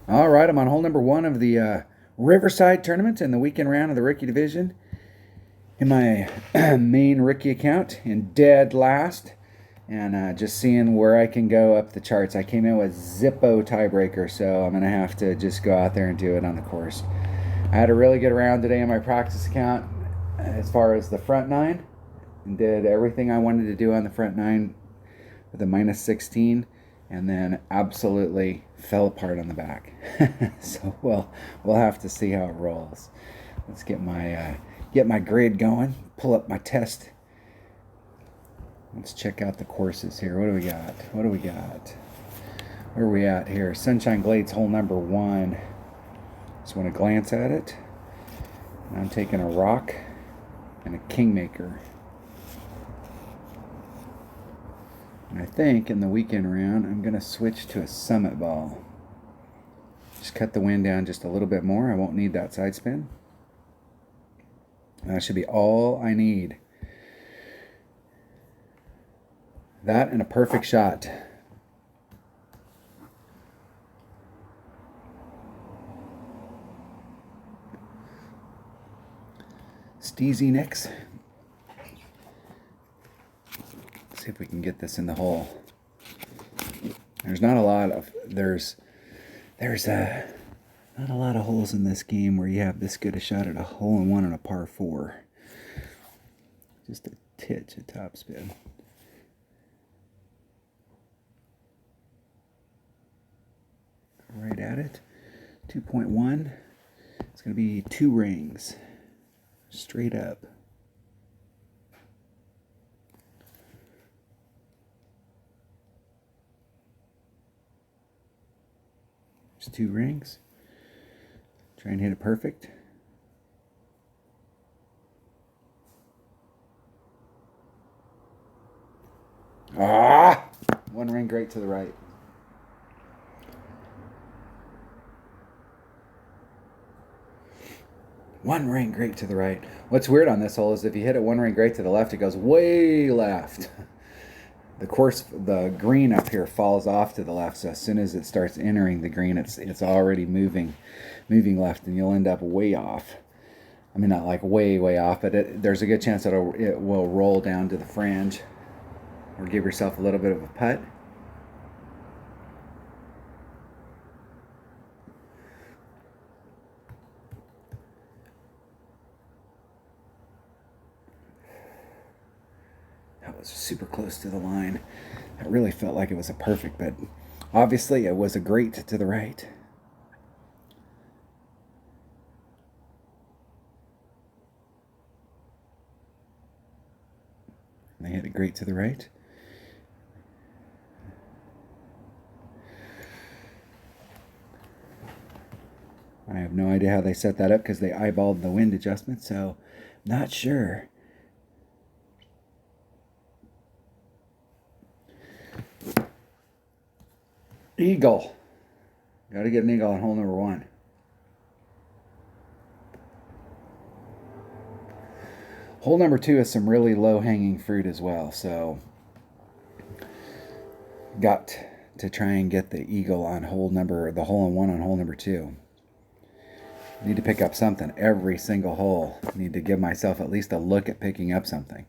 All right, I'm on hole number one of the Riverside tournament in the weekend round of the rookie division. In my main rookie account, in dead last, and just seeing where I can go up the charts. I came in with Zippo tiebreaker, so I'm gonna have to just go out there and do it on the course. I had a really good round today in my practice account as far as the front nine, and did everything I wanted to do on the front nine with a minus 16, and then absolutely fell apart on the back. So we'll have to see how it rolls. Let's get my grid going. Pull up my test. Let's check out the courses here. What do we got? What do we got? Where are we at here? Sunshine Glades hole number one. Just want to glance at it. I'm taking a rock and a kingmaker. And I think in the weekend round, I'm going to switch to a summit ball. Just cut the wind down just a little bit more. I won't need that side spin. And that should be all I need. That and a perfect shot. Steezy Nicks. See if we can get this in the hole. There's not a lot of not a lot of holes in this game where you have this good a shot at a hole in one on a par four. Just a titch of topspin. Right at it. 2.1. It's going to be 2 rings. Straight up. Just 2 rings. Try and hit it perfect. Ah! 1 ring great to the right. One ring great to the right. What's weird on this hole is if you hit it 1 ring great to the left, it goes way left. The green up here falls off to the left, so as soon as it starts entering the green, it's already moving left, and you'll end up way off. I mean, not like way off, but there's a good chance that it will roll down to the fringe, or give yourself a little bit of a putt. That was super close to the line. It really felt like it was a perfect, but obviously it was a great to the right. And they hit it great to the right. I have no idea how they set that up because they eyeballed the wind adjustment, so not sure. Eagle. Got to get an eagle on hole number 1. Hole number 2 is some really low-hanging fruit as well, so got to try and get the eagle on the hole in 1 on hole number 2. Need to pick up something every single hole. Need to give myself at least a look at picking up something.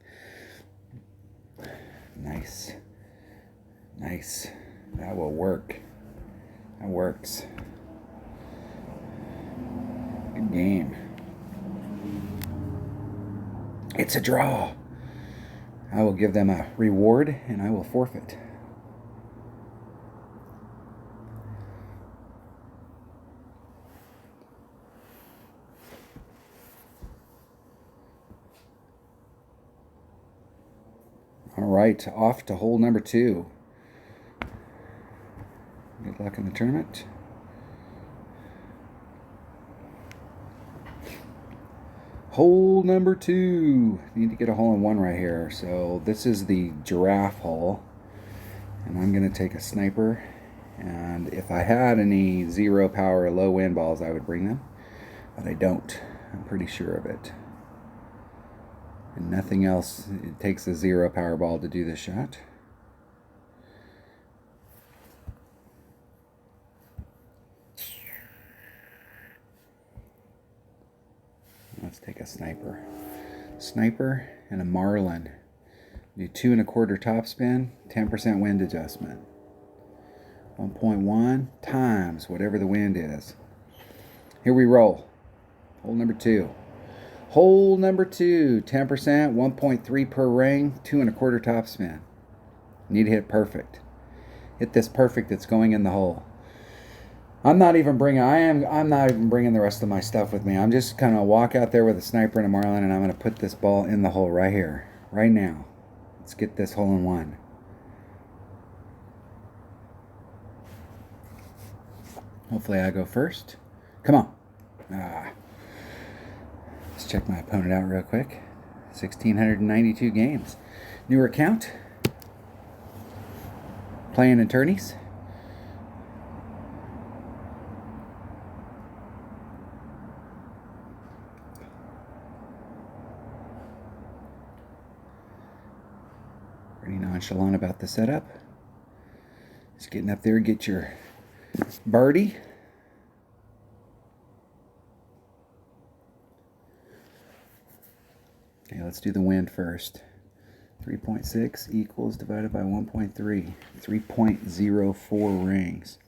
Nice. Nice. That will work. That works. Good game. It's a draw. I will give them a reward and I will forfeit. All right, off to hole number 2. Good luck in the tournament. Hole number 2. Need to get a hole in 1 right here. So this is the giraffe hole. And I'm going to take a sniper. And if I had any 0 power low wind balls, I would bring them. But I don't. I'm pretty sure of it. And nothing else. It takes a 0 power ball to do this shot. take a sniper. Sniper and a marlin. Do 2 1/4 topspin, 10% wind adjustment. 1.1 times whatever the wind is. Here we roll. Hole number 2. Hole number 2, 10%, 1.3 per ring, 2 1/4 topspin. Need to hit perfect. Hit this perfect that's going in the hole. I'm not even bringing the rest of my stuff with me. I'm just going to walk out there with a sniper and a marlin, and I'm going to put this ball in the hole right here, right now. Let's get this hole in one. Hopefully I go first. Come on. Let's check my opponent out real quick. 1,692 games. Newer count. Playing in tourneys. Pretty nonchalant about the setup. Just getting up there, get your birdie. Okay, let's do the wind first. 3.6 equals divided by 1.3. 3.04 rings.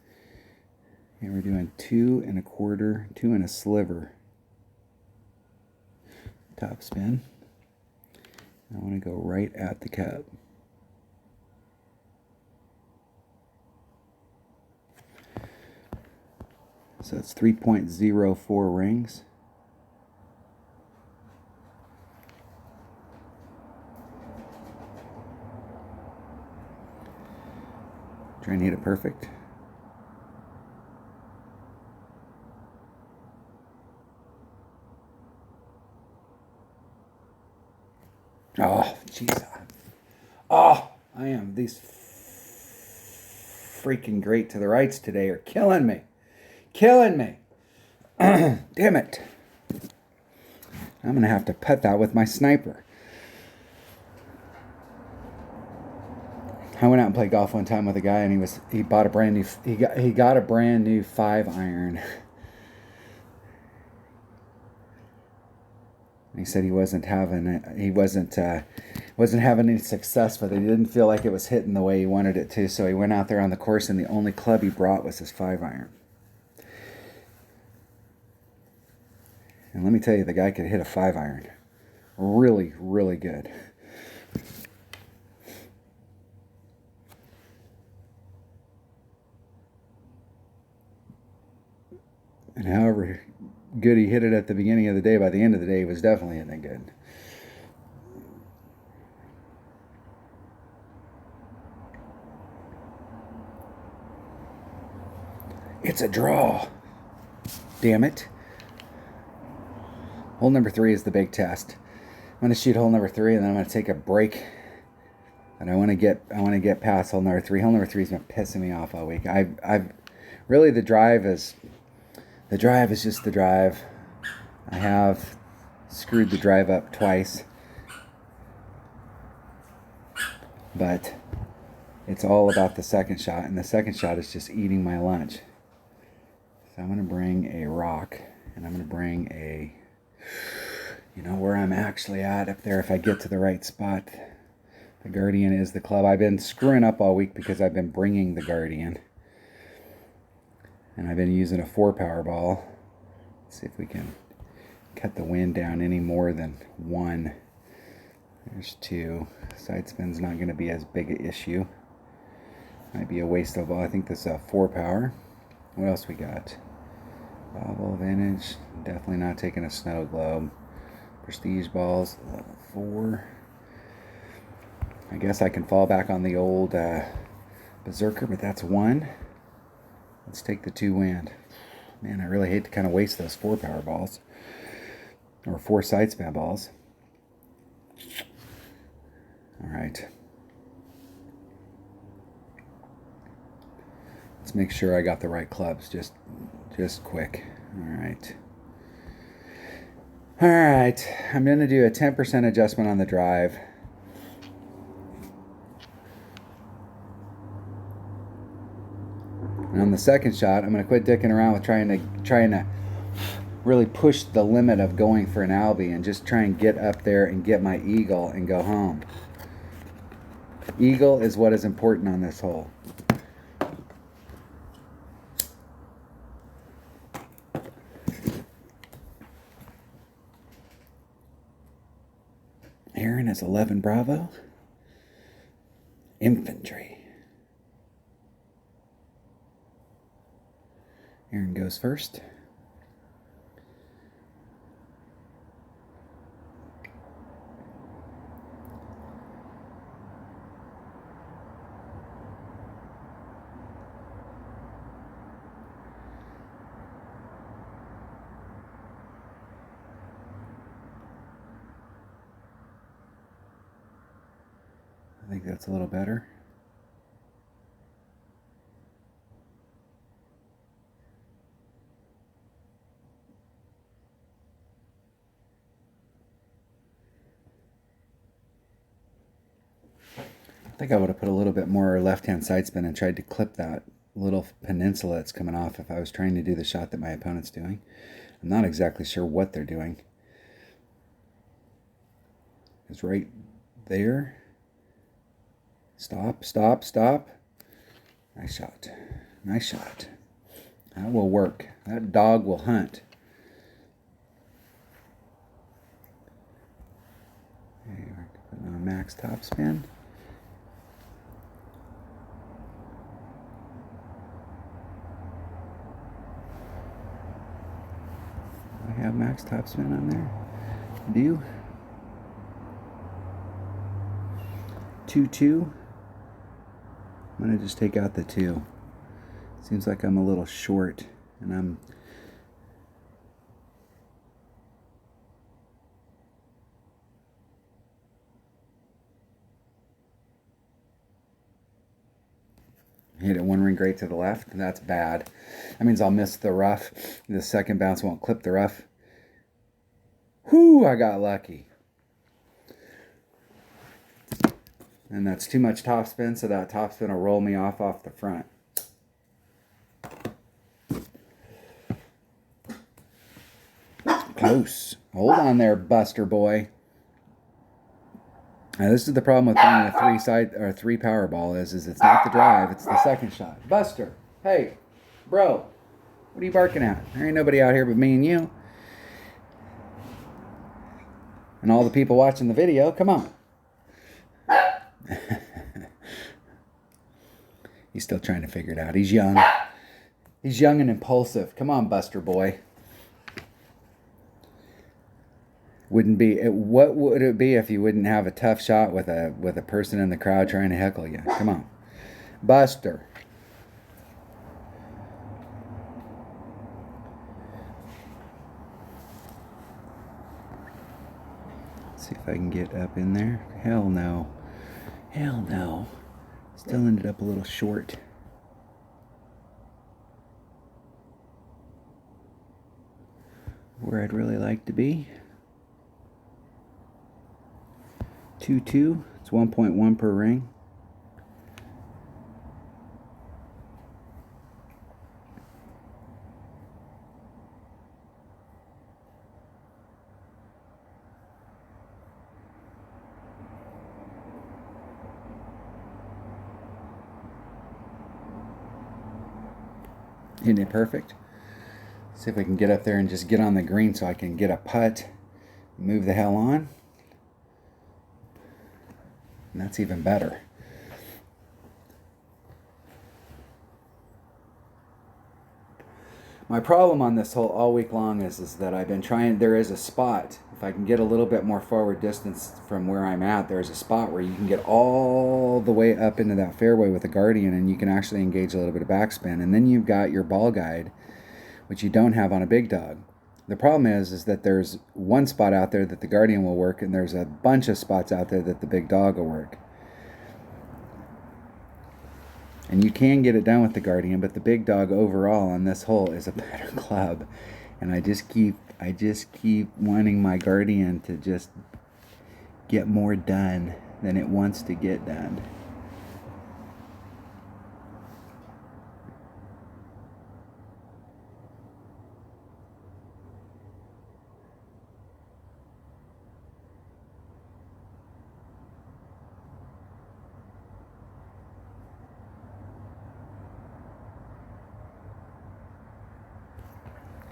And we're doing 2 1/4, 2 and a sliver. Top spin. I want to go right at the cup. So it's 3.04 rings. Trying to hit it perfect. Oh, jeez. Oh, I am. These freaking great to the rights today are killing me. Killing me. Damn it. I'm going to have to putt that with my sniper. I went out and played golf one time with a guy, and he got a brand new 5-iron. And he said he wasn't having any success with it. He didn't feel like it was hitting the way he wanted it to, so he went out there on the course, and the only club he brought was his 5-iron. And let me tell you, the guy could hit a 5-iron. Really, really good. And however good he hit it at the beginning of the day, by the end of the day, he was definitely hitting it good. It's a draw. Damn it. Hole number 3 is the big test. I'm going to shoot hole number 3, and then I'm going to take a break. And I want to get past hole number 3. Hole number 3 has been pissing me off all week. I've really, the drive is just the drive. I have screwed the drive up twice, but it's all about the second shot, and the second shot is just eating my lunch. So I'm going to bring a rock, and I'm going to bring a, where I'm actually at up there if I get to the right spot. The Guardian is the club. I've been screwing up all week because I've been bringing the Guardian. And I've been using a 4-power ball. Let's see if we can cut the wind down any more than 1. There's 2. Side spin's not going to be as big an issue. Might be a waste of ball. I think this is a 4-power. What else we got? Bobble Vintage. Definitely not taking a snow globe. Prestige balls, level 4. I guess I can fall back on the old Berserker, but that's 1. Let's take the 2 wind. Man, I really hate to kind of waste those 4-power balls. Or 4 side spin balls. Alright. Let's make sure I got the right clubs. Just quick. Alright. Alright. I'm going to do a 10% adjustment on the drive. And on the second shot, I'm going to quit dicking around with trying to really push the limit of going for an albie and just try and get up there and get my eagle and go home. Eagle is what is important on this hole. Aaron is 11 Bravo. Infantry. Aaron goes first. I think that's a little better. I think I would have put a little bit more left-hand side spin and tried to clip that little peninsula that's coming off if I was trying to do the shot that my opponent's doing. I'm not exactly sure what they're doing. It's right there. Stop, stop, stop. Nice shot. Nice shot. That will work. That dog will hunt. Okay, we're putting on max topspin. Do I have max topspin on there? Do you? 2-2. I'm going to just take out the 2. Seems like I'm a little short, and I'm hit it one ring great to the left. That's bad. That means I'll miss the rough. The second bounce won't clip the rough. Whoo, I got lucky. And that's too much topspin, so that topspin will roll me off the front. Close. Hold on there, Buster boy. Now, this is the problem with throwing a three power ball is it's not the drive, it's the second shot. Buster, hey, bro, what are you barking at? There ain't nobody out here but me and you. And all the people watching the video, come on. He's still trying to figure it out. He's young. He's young and impulsive. Come on, Buster boy. Wouldn't be. What would it be if you wouldn't have a tough shot with a person in the crowd trying to heckle you? Come on, Buster. Let's see if I can get up in there. Hell no. Hell no. Still ended up a little short. Where I'd really like to be. 2-2. It's 1.1 per ring. Isn't it perfect? See if we can get up there and just get on the green so I can get a putt, move the hell on. And that's even better. My problem on this hole all week long is that I've been trying, there is a spot, if I can get a little bit more forward distance from where I'm at, there's a spot where you can get all the way up into that fairway with a Guardian and you can actually engage a little bit of backspin. And then you've got your ball guide, which you don't have on a big dog. The problem is that there's one spot out there that the Guardian will work, and there's a bunch of spots out there that the big dog will work. And you can get it done with the Guardian, but the big dog overall on this hole is a better club. And I just keep wanting my Guardian to just get more done than it wants to get done.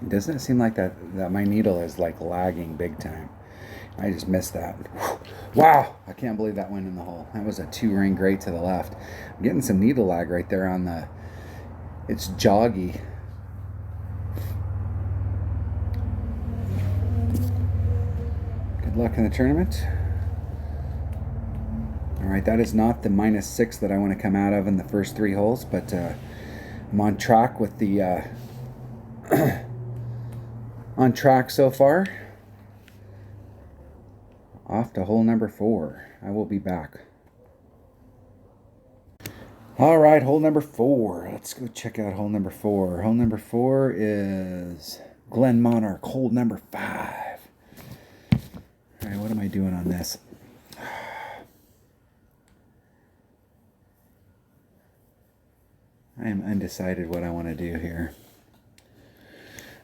Doesn't it seem like that my needle is like lagging big time? I just missed that. Wow, I can't believe that went in the hole. That was a 2-ring great to the left. I'm getting some needle lag right there on the, it's joggy. Good luck in the tournament. All right, that is not the -6 that I want to come out of in the first 3 holes, but I'm on track with the on track so far. Off to hole number 4. I will be back. All right, hole number 4. Let's go check out hole number 4. Hole number 4 is Glen Monarch, hole number 5. All right, what am I doing on this? I am undecided what I want to do here.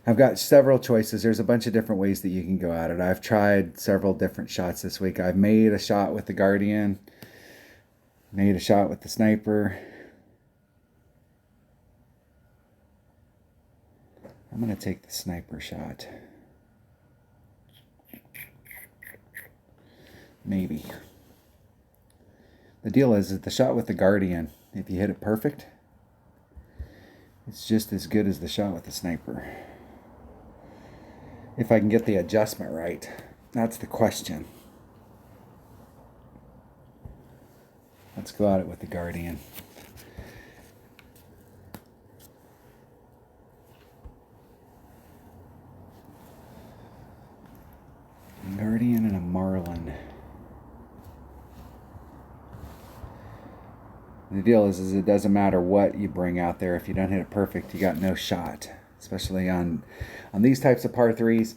I've got several choices. There's a bunch of different ways that you can go at it. I've tried several different shots this week. I've made a shot with the Guardian, made a shot with the Sniper. I'm going to take the Sniper shot. Maybe. The deal is that the shot with the Guardian, if you hit it perfect, it's just as good as the shot with the Sniper. If I can get the adjustment right, that's the question. Let's go at it with the Guardian. Guardian and a Marlin. The deal is it doesn't matter what you bring out there. If you don't hit it perfect, you got no shot. Especially on these types of par 3s,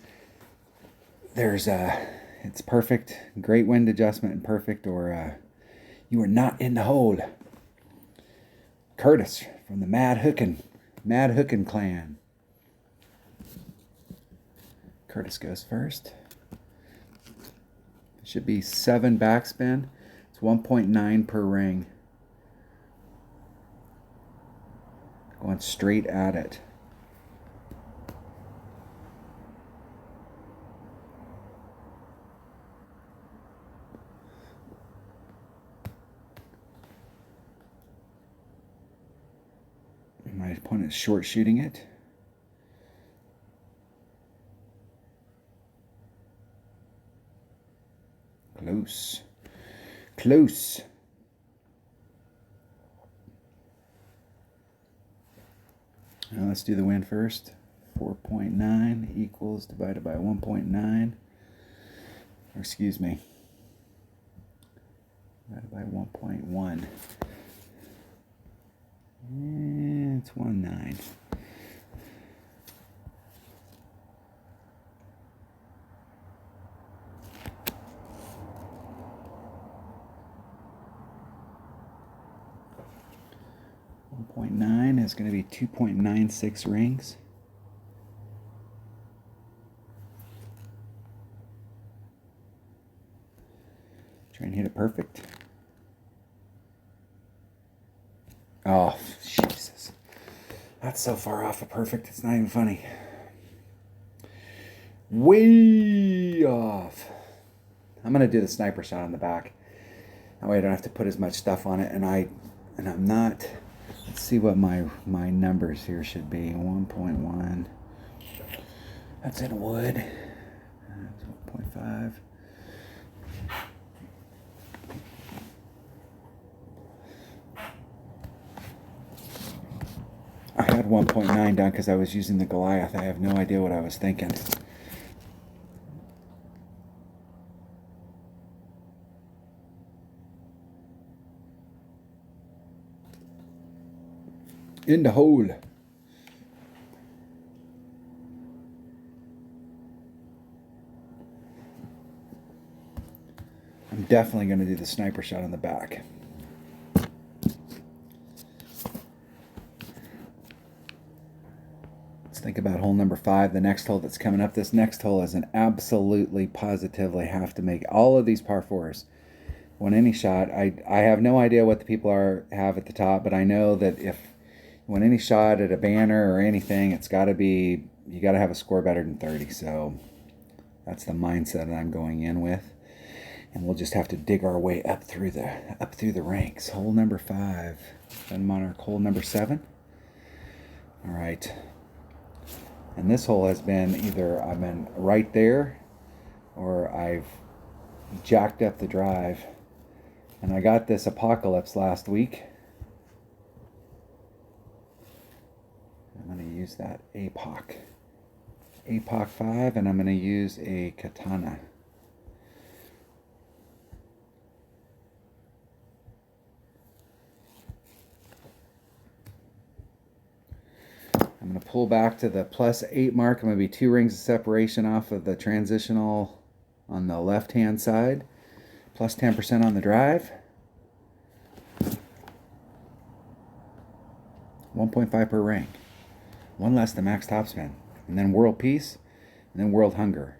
there's it's perfect, great wind adjustment and perfect, or you are not in the hole. Curtis from the Mad Hookin clan. Curtis goes first. It should be 7 backspin. It's 1.9 per ring. Going straight at it. My opponent's short shooting it. Close. Close. Now let's do the win first. 4.9 equals divided by 1.9. Excuse me. Divided by 1.1. It's 1.9. .9 is going to be 2.96 rings. Try and hit it perfect. Oh, Jesus. That's so far off of perfect, it's not even funny. Way off. I'm going to do the Sniper shot on the back. That way I don't have to put as much stuff on it, and I'm not... Let's see what my numbers here should be. 1.1. That's in wood. That's 1.5. I had 1.9 down because I was using the Goliath. I have no idea what I was thinking. In the hole. I'm definitely going to do the Sniper shot on the back. Let's think about hole number 5, the next hole that's coming up. This next hole is an absolutely positively have to make all of these par 4s. When any shot, I have no idea what the people have at the top, but I know that if when any shot at a banner or anything, it's got to be you got to have a score better than 30. So that's the mindset that I'm going in with. And we'll just have to dig our way up through the ranks. Hole number 5. Then monarch hole number 7. All right. And this hole has been either I've been right there or I've jacked up the drive. And I got this Apocalypse last week. I'm going to use that APOC 5, and I'm going to use a Katana. I'm going to pull back to the +8 mark. I'm going to be 2 rings of separation off of the transitional on the left-hand side. Plus 10% on the drive. 1.5 per ring. 1 less than max topspin. And then world peace. And then world hunger.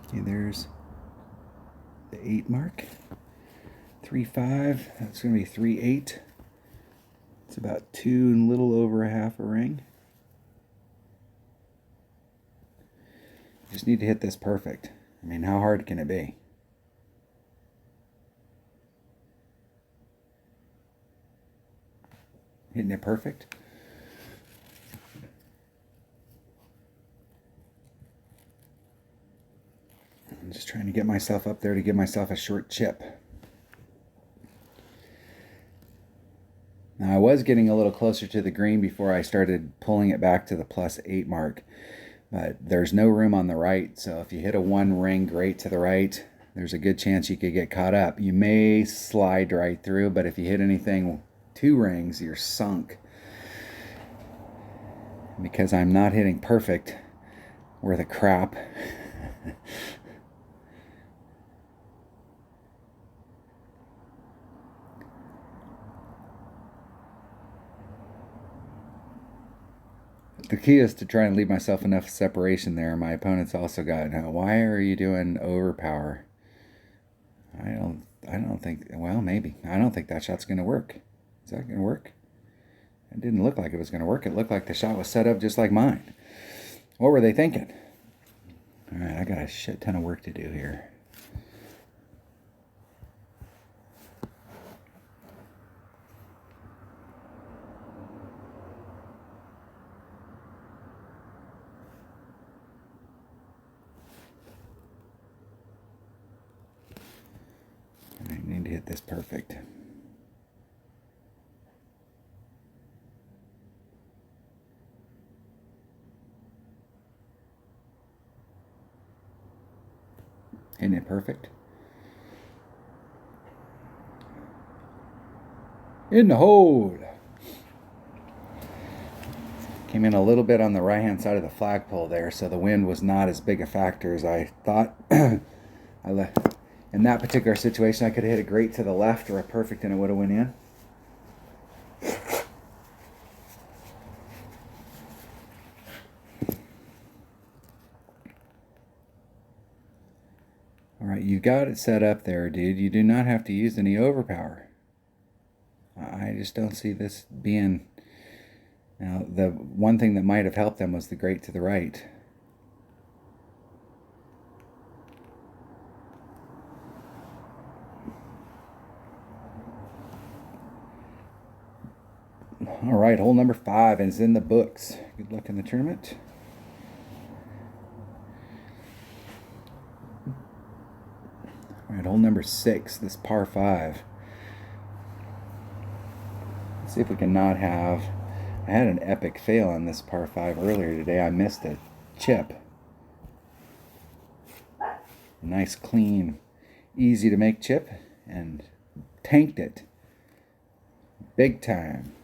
Okay, there's the 8 mark. 3.5. That's going to be 3.8. It's about 2 and a little over a half a ring. Just need to hit this perfect. I mean, how hard can it be? Hitting it perfect. I'm just trying to get myself up there to give myself a short chip. Now I was getting a little closer to the green before I started pulling it back to the +8 mark. But there's no room on the right, so if you hit a 1 ring great to the right, there's a good chance you could get caught up. You may slide right through, but if you hit anything 2 rings, you're sunk. Because I'm not hitting perfect, worth a crap. The key is to try and leave myself enough separation there. My opponent's also got, why are you doing overpower? I don't think, well, maybe. I don't think that shot's going to work. Is that going to work? It didn't look like it was going to work. It looked like the shot was set up just like mine. What were they thinking? All right, I got a shit ton of work to do here. I need to hit this perfect. Hitting it perfect. In the hold. Came in a little bit on the right-hand side of the flagpole there, so the wind was not as big a factor as I thought. In that particular situation, I could have hit a great to the left or a perfect and it would have went in. All right, you got it set up there, dude. You do not have to use any overpower. I just don't see this being... Now, the one thing that might have helped them was the great to the right. All right, hole number 5 is in the books. Good luck in the tournament. All right, hole number 6, this par 5. Let's see if we can not have... I had an epic fail on this par 5 earlier today. I missed a chip. Nice, clean, easy to make chip, and tanked it. Big time.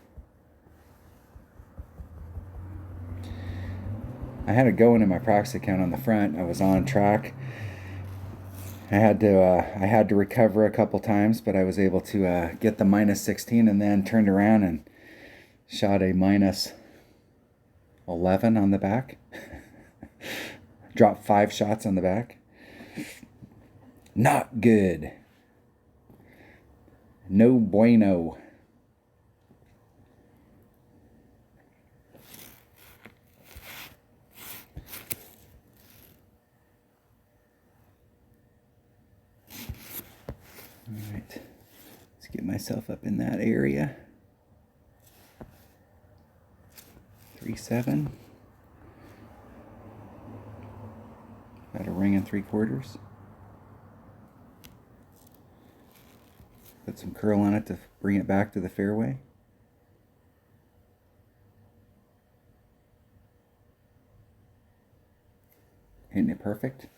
I had it going in my practice account on the front. I was on track. I had to recover a couple times, but I was able to get the -16 and then turned around and shot a -11 on the back. Dropped 5 shots on the back. Not good. No bueno. All right, let's get myself up in that area. 3-7. About a ring and 3/4. Put some curl on it to bring it back to the fairway. Hitting it perfect.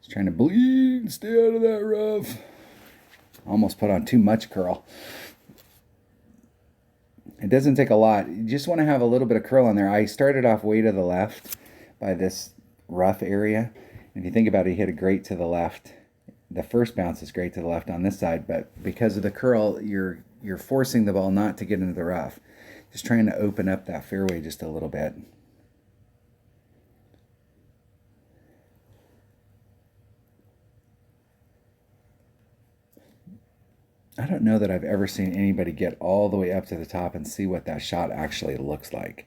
Just trying to bleed, stay out of that rough. Almost put on too much curl. It doesn't take a lot. You just want to have a little bit of curl on there. I started off way to the left by this rough area. If you think about it, he hit it great to the left. The first bounce is great to the left on this side, but because of the curl, you're forcing the ball not to get into the rough. Just trying to open up that fairway just a little bit. I don't know that I've ever seen anybody get all the way up to the top and see what that shot actually looks like.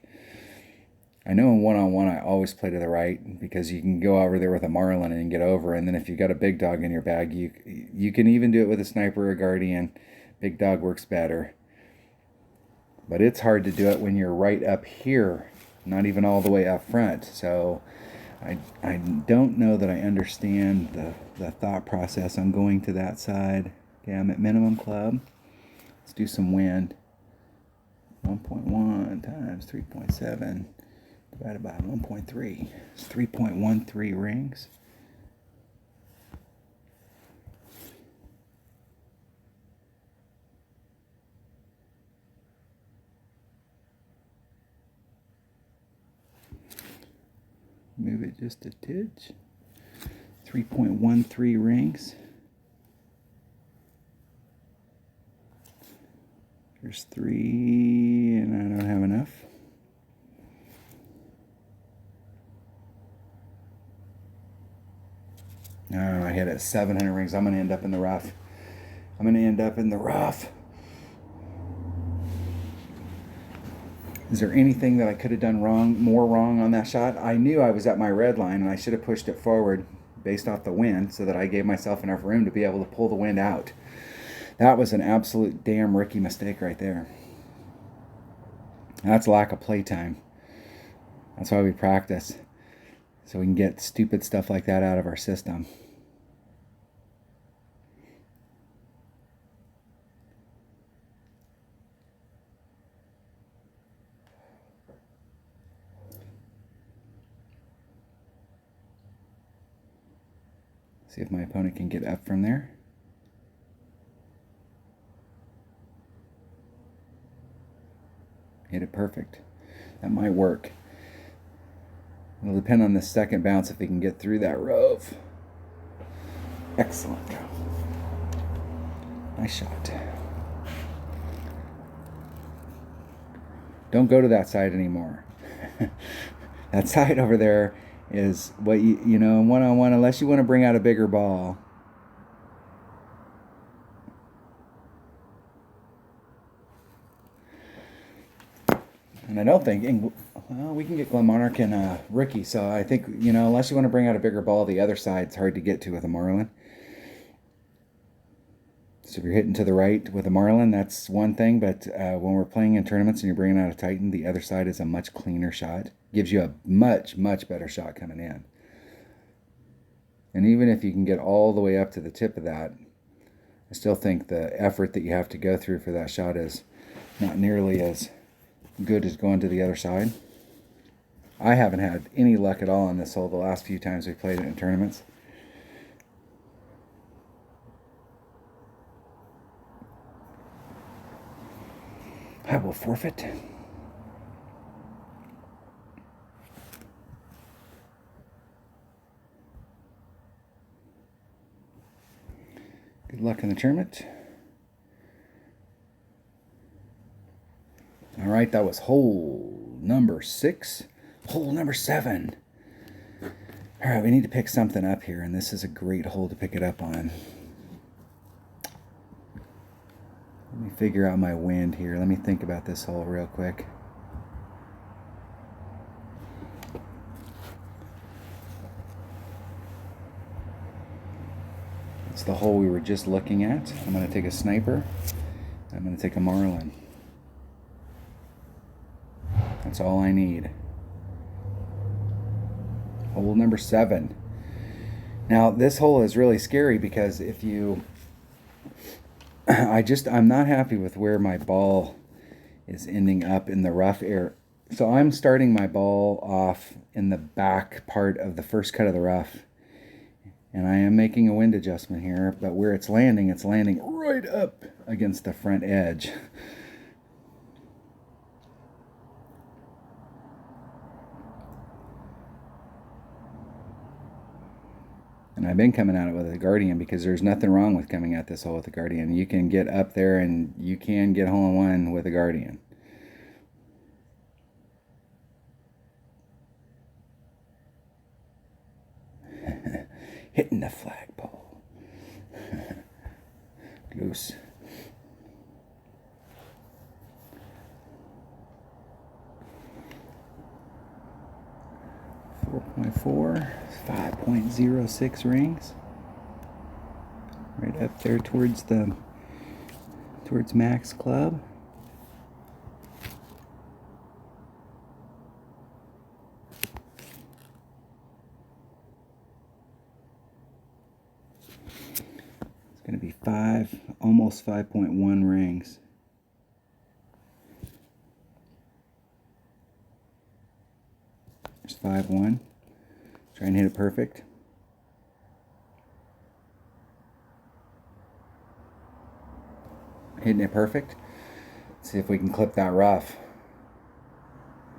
I know in one-on-one I always play to the right because you can go over there with a marlin and get over, and then if you've got a big dog in your bag, you can even do it with a sniper or a guardian. Big dog works better. But it's hard to do it when you're right up here, not even all the way up front. So I don't know that I understand the thought process on going to that side. Okay, I'm at minimum club. Let's do some wind. 1.1 times 3.7 divided by 1.3. It's 3.13 rings. Move it just a titch. 3.13 rings. There's 3, and I don't have enough. Oh, I hit it 700 rings. I'm going to end up in the rough. I'm going to end up in the rough. Is there anything that I could have done more wrong on that shot? I knew I was at my red line, and I should have pushed it forward based off the wind so that I gave myself enough room to be able to pull the wind out. That was an absolute damn rookie mistake right there. That's lack of playtime. That's why we practice, so we can get stupid stuff like that out of our system. See if my opponent can get up from there. Hit it perfect. That might work. It'll depend on the second bounce if he can get through that rough. Excellent. Nice shot. Don't go to that side anymore. That side over there is what you know, one-on-one, unless you want to bring out a bigger ball. And I don't think, well, we can get Glenmonarch and Ricky, so I think, you know, unless you want to bring out a bigger ball, the other side's hard to get to with a marlin. So if you're hitting to the right with a marlin, that's one thing, but when we're playing in tournaments and you're bringing out a Titan, the other side is a much cleaner shot. Gives you a much, much better shot coming in. And even if you can get all the way up to the tip of that, I still think the effort that you have to go through for that shot is not nearly as good as going to the other side. I haven't had any luck at all on this hole the last few times we played it in tournaments. I will forfeit. Good luck in the tournament. All right, that was hole number 6. Hole number 7. All right, we need to pick something up here, and this is a great hole to pick it up on. Let me figure out my wind here. Let me think about this hole real quick. It's the hole we were just looking at. I'm going to take a sniper. I'm going to take a marlin. That's all I need. Hole number 7. Now this hole is really scary because if you, I'm not happy with where my ball is ending up in the rough area. So I'm starting my ball off in the back part of the first cut of the rough. And I am making a wind adjustment here, but where it's landing right up against the front edge. And I've been coming at it with a Guardian because there's nothing wrong with coming at this hole with a Guardian. You can get up there and you can get hole-in-one with a Guardian. Hitting the flagpole. Loose. .4, 5.06 rings. Right up there towards Max Club. It's going to be almost 5.1 rings. There's 5.1. Try and hit it perfect. Hitting it perfect. Let's see if we can clip that rough.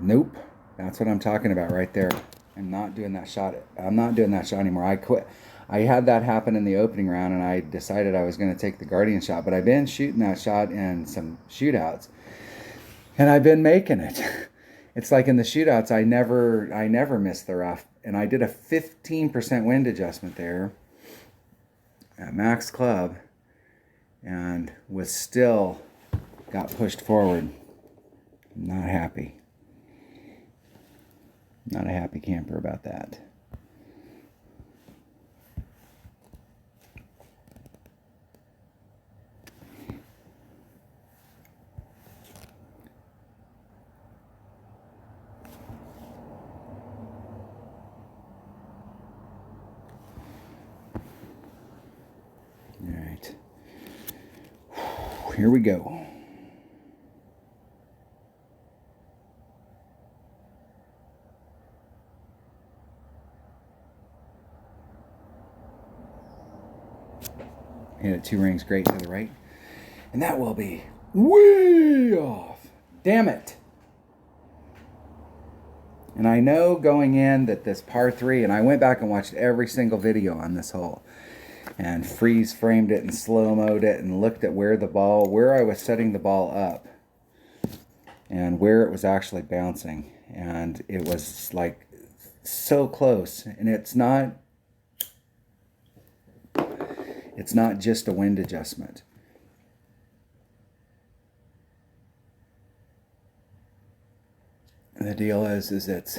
Nope. That's what I'm talking about right there. I'm not doing that shot. I'm not doing that shot anymore. I quit. I had that happen in the opening round, and I decided I was going to take the Guardian shot, but I've been shooting that shot in some shootouts, and I've been making it. It's like in the shootouts, I never miss the rough, and I did a 15% wind adjustment there at Max Club, and was still got pushed forward. Not happy. Not a happy camper about that. All right. Here we go. Hit it 2 rings great to the right. And that will be way off. Damn it. And I know going in that this par 3, and I went back and watched every single video on this hole, and freeze framed it and slow-moed it and looked at where I was setting the ball up and where it was actually bouncing. And it was like so close. And it's not just a wind adjustment. The deal is it's,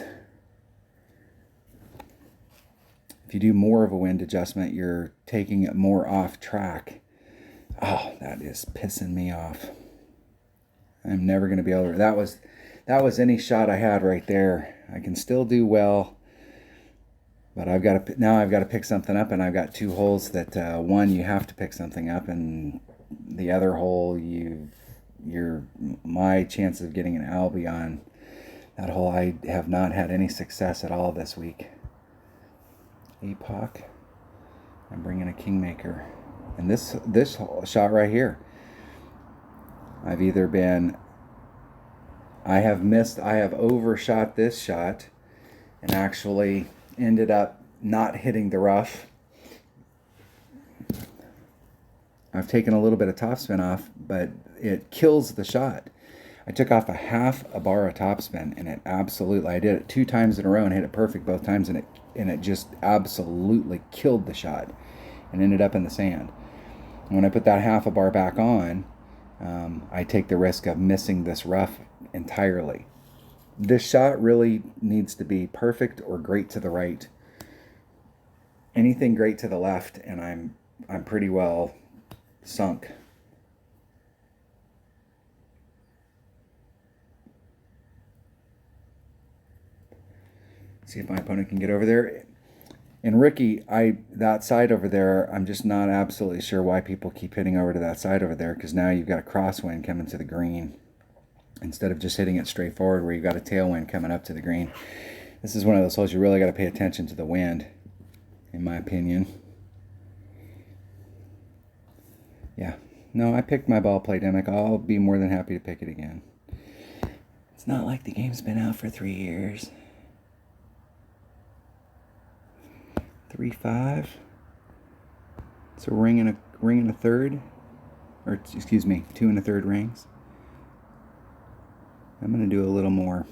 if you do more of a wind adjustment, you're taking it more off track. Oh, that is pissing me off. I'm never going to be able to. That was any shot I had right there. I can still do well, but I've got to pick something up, and I've got 2 holes that one you have to pick something up, and the other hole my chance of getting an Albie on that hole, I have not had any success at all this week. APOC. I'm bringing a Kingmaker, and this shot right here, I have overshot this shot and actually ended up not hitting the rough. I've taken a little bit of topspin off, but it kills the shot. I took off a half a bar of topspin, and it absolutely, I did it 2 times in a row and hit it perfect both times, and it just absolutely killed the shot and ended up in the sand. And when I put that half a bar back on, I take the risk of missing this rough entirely. This shot really needs to be perfect or great to the right. Anything great to the left, and I'm pretty well sunk. See if my opponent can get over there. And Ricky, that side over there, I'm just not absolutely sure why people keep hitting over to that side over there, because now you've got a crosswind coming to the green instead of just hitting it straight forward where you've got a tailwind coming up to the green. This is one of those holes you really got to pay attention to the wind, in my opinion. Yeah. No, I picked my ball play, Demick. I'll be more than happy to pick it again. It's not like the game's been out for 3 years. 3-5. It's a ring and a third, or excuse me, 2 1/3 rings. I'm going to do a little more.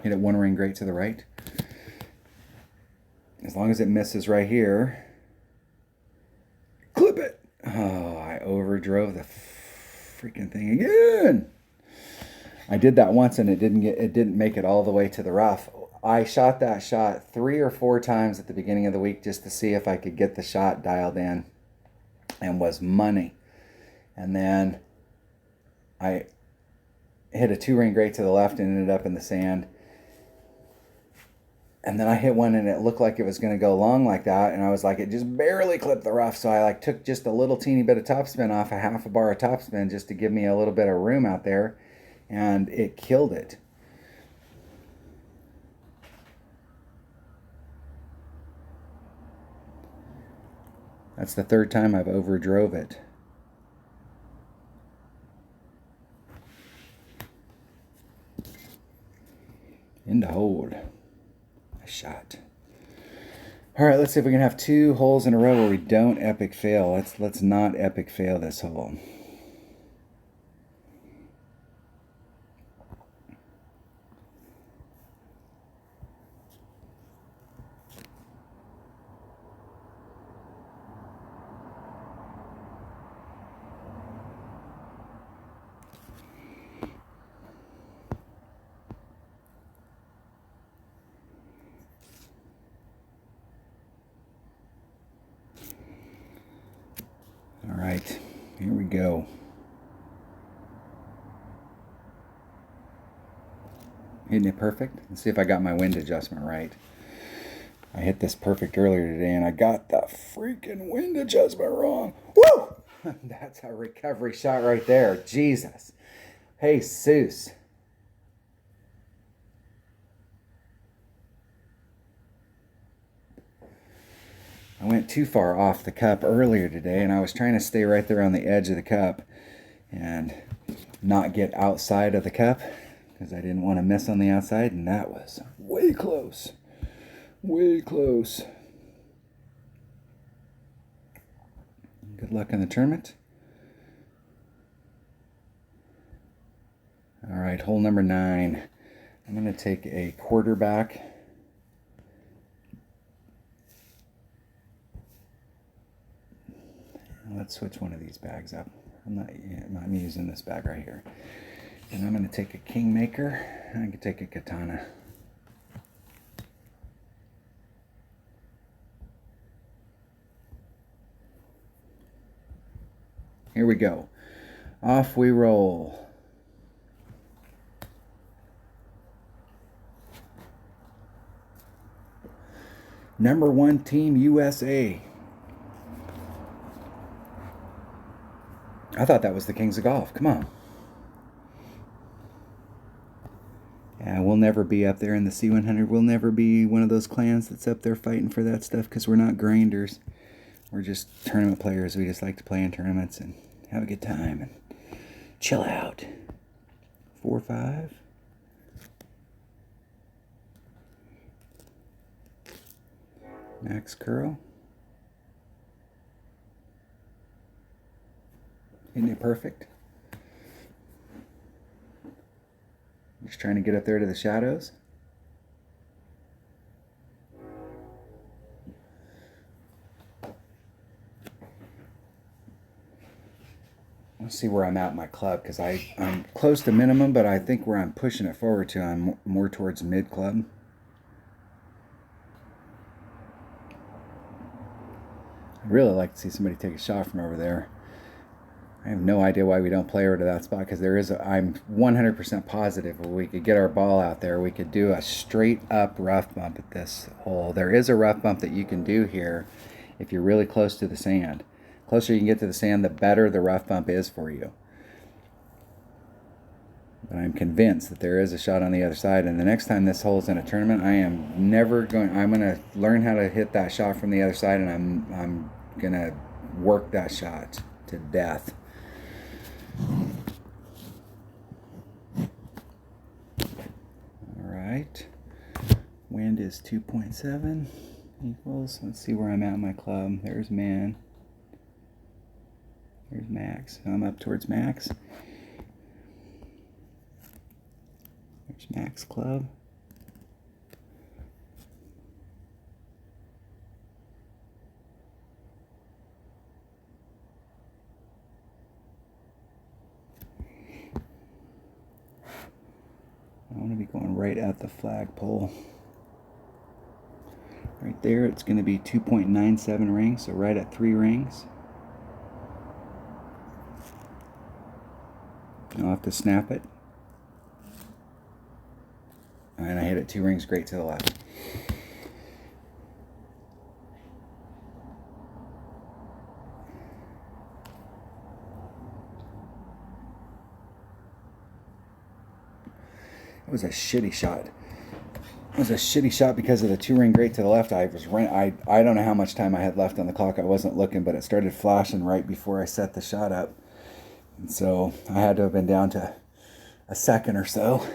Hit it 1 ring great to the right. As long as it misses right here. Clip it. Oh, I overdrove the freaking thing again. I did that once and it didn't make it all the way to the rough. I shot that shot 3 or 4 times at the beginning of the week just to see if I could get the shot dialed in, and was money. And then I hit a 2 ring great to the left and ended up in the sand. And then I hit one and it looked like it was going to go long like that. And I was like, it just barely clipped the rough. So I took just a little teeny bit of topspin off, a half a bar of topspin, just to give me a little bit of room out there. And it killed it. That's the 3rd time I've overdrove it. Into hold. A shot. All right, let's see if we can have 2 holes in a row where we don't epic fail. Let's not epic fail this hole. All right, here we go. Hitting it perfect. Let's see if I got my wind adjustment right. I hit this perfect earlier today and I got the freaking wind adjustment wrong. Woo! That's a recovery shot right there. Jesus. Hey, Seuss. I went too far off the cup earlier today, and I was trying to stay right there on the edge of the cup and not get outside of the cup because I didn't want to miss on the outside, and that was way close. Way close. Good luck in the tournament. All right, hole number 9. I'm going to take a quarterback. Let's switch one of these bags up. I'm using this bag right here. And I'm going to take a Kingmaker. I can take a Katana. Here we go. Off we roll. Number 1 Team USA. I thought that was the Kings of Golf. Come on. Yeah, we'll never be up there in the C100. We'll never be one of those clans that's up there fighting for that stuff because we're not grinders. We're just tournament players. We just like to play in tournaments and have a good time and chill out. 4-5. Max curl. Isn't it perfect? Just trying to get up there to the shadows. Let's see where I'm at in my club, because I'm close to minimum, but I think where I'm pushing it forward to, I'm more towards mid club. I'd really like to see somebody take a shot from over there. I have no idea why we don't play over to that spot, because I'm 100% positive if we could get our ball out there, we could do a straight up rough bump at this hole. There is a rough bump that you can do here if you're really close to the sand. The closer you can get to the sand, the better the rough bump is for you. But I'm convinced that there is a shot on the other side, and the next time this hole's in a tournament, I'm going to learn how to hit that shot from the other side, and I'm going to work that shot to death. All right. Wind is 2.7 equals, let's see where I'm at in my club. There's man. There's max. I'm up towards max. There's max club. I want to be going right at the flagpole. Right there, it's going to be 2.97 rings, so right at 3 rings. I'll have to snap it. And I hit it 2 rings great to the left. It was a shitty shot. It was a shitty shot because of the 2 ring great to the left. I don't know how much time I had left on the clock. I wasn't looking, but it started flashing right before I set the shot up. And so I had to have been down to a second or so.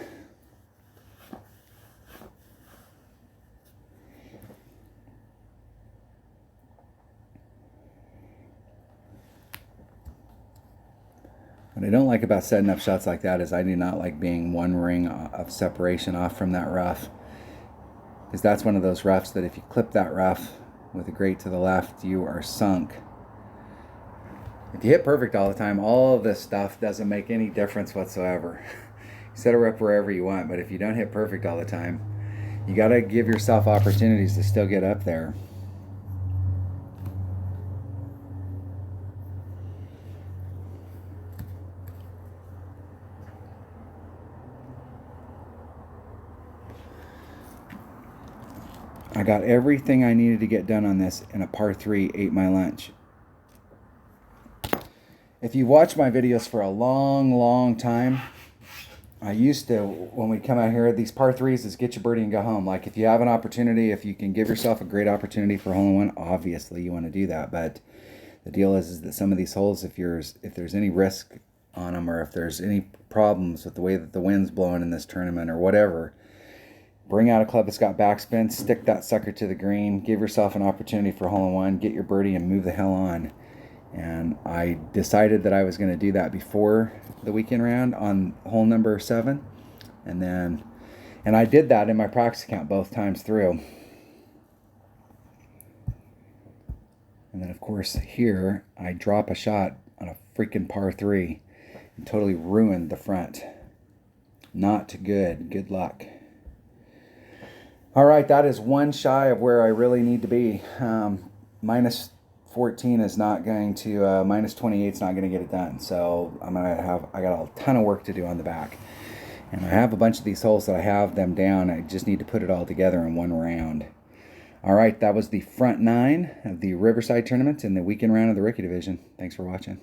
What I don't like about setting up shots like that is I do not like being 1 ring of separation off from that rough. Because that's one of those roughs that if you clip that rough with a great to the left, you are sunk. If you hit perfect all the time, all of this stuff doesn't make any difference whatsoever. You set her up wherever you want, but if you don't hit perfect all the time, you got to give yourself opportunities to still get up there. I got everything I needed to get done on this in a par 3, ate my lunch. If you watch my videos for a long time, I used to, when we come out here, these par 3s is get your birdie and go home. Like if you have an opportunity, if you can give yourself a great opportunity for hole-in-one, obviously you want to do that. But the deal is that some of these holes, if there's any risk on them, or if there's any problems with the way that the wind's blowing in this tournament or whatever, bring out a club that's got backspin, stick that sucker to the green, give yourself an opportunity for hole-in-one, get your birdie and move the hell on. And I decided that I was going to do that before the weekend round on hole number 7. And I did that in my practice account both times through. And then of course here I drop a shot on a freaking par 3 and totally ruined the front. Not good. Good luck. All right, that is 1 shy of where I really need to be. Minus 14 is not going to, minus 28 is not going to get it done. So I got a ton of work to do on the back. And I have a bunch of these holes that I have them down. I just need to put it all together in 1 round. All right, that was the front 9 of the Riverside tournament in the weekend round of the rookie division. Thanks for watching.